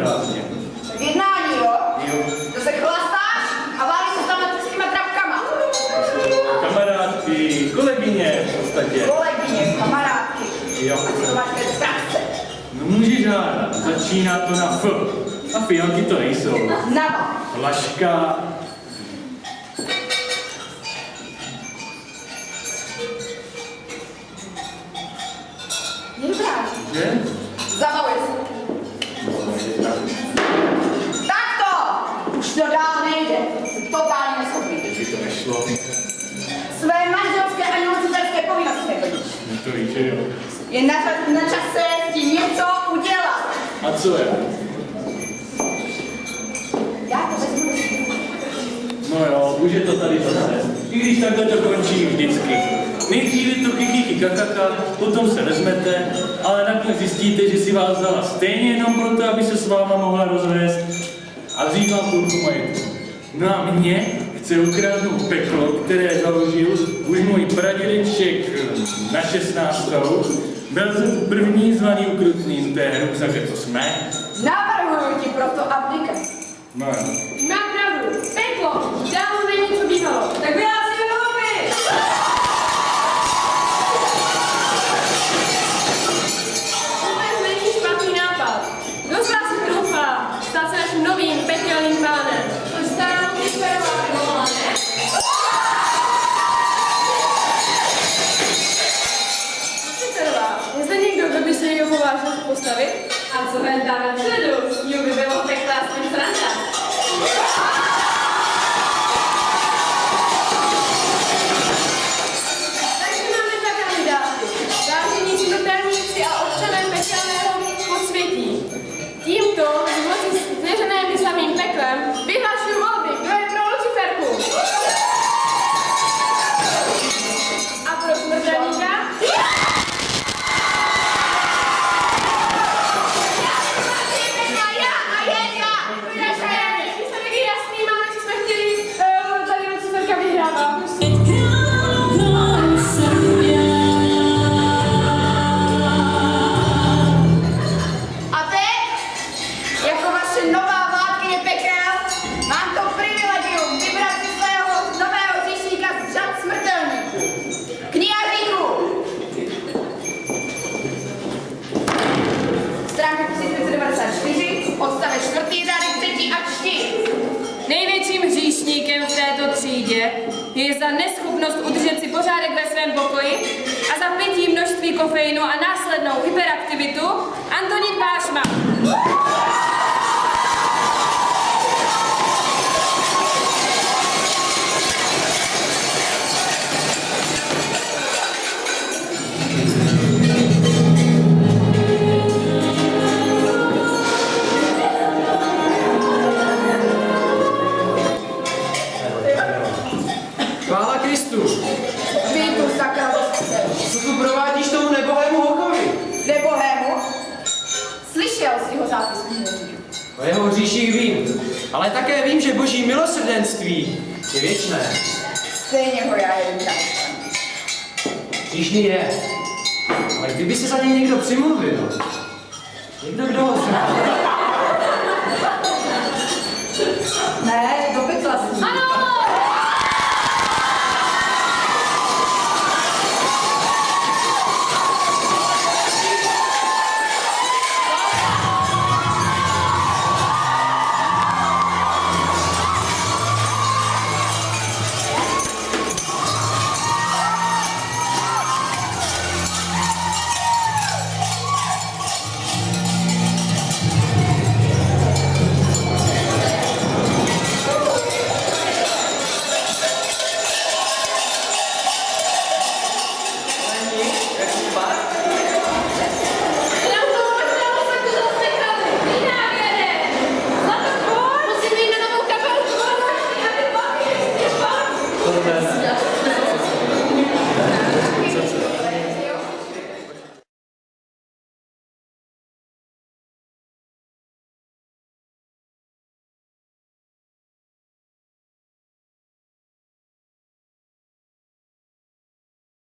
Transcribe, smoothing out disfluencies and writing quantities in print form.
krásně. Tak jednání, jo? Jo. To se chlastáš a válíš se tam s těma trapkama. Kamarádky, kolegyně v podstatě. Kolegyně, kamarádky. Jo. A co to máš v praxe? No můžeš hádat, začíná to na F. A fialky to nejsou. Nava. Flaška. Je dobrá. Že? Zabaluj se. Takto! Už to dál nejde. Jsem totálně neschopný. Teď by to nešlo. Své manželské a luciferské povinnosti neplníš. No to víš, že jo. Je na čase s tím něco udělat. A co je? Já to vezmu. No jo, už je to tady zase. I když takhle to končí vždycky. Nejdříve to kikiki kakaka, potom se vezmete, ale nakonec zjistíte, že si vás vzala stejně jenom proto, aby se s váma mohla rozvést a vzít vám půlku majetku. No a mě chce ukradnout peklo, které založil už můj pradědeček na 16. Byl jsem první zvaný ukrutným té hrubsaře, co jsme. Navrhuji ti proto abdikaci. No jo. Mám pravdu. Peklo, dávno není co bývalo. Tak vyhlásíme volby. Vůbec není špatný nápad. Kdo z vás si troufá stát se naším novým pekelným pánem? To stará Luciferová nemohla, ne? Luciferová, je zde někdo, kdo by se jej povážil postavit? A co ven tam vepředu? S ní by bylo pekla aspoň sranda. Takže máme dva kandidáty. Vážení smrtelníci a občané pekelného podsvětí. Tímto z moci svěřené mi samým peklem vyhlašuji volby. Kdo je pro Luciferku? A pro smrtelníka? Odstavec 4. řádek 3. a 4. Největším hříšníkem v této třídě je za neschopnost udržet si pořádek ve svém pokoji a za pití množství kofeinu a následnou hyperaktivitu Antonín Pášman. Chvála Kristu! Vy tu sakra. Co tu provádíš tomu nebohému hokovi? Nebohému? Slyšel jsi jeho zápis knihy? O jeho hříších vím, ale také vím, že boží milosrdenství je věčné. Stejně ho já jen tak. Hříšný je, ale kdyby se za něj někdo přimluvil, někdo, kdo ho zná.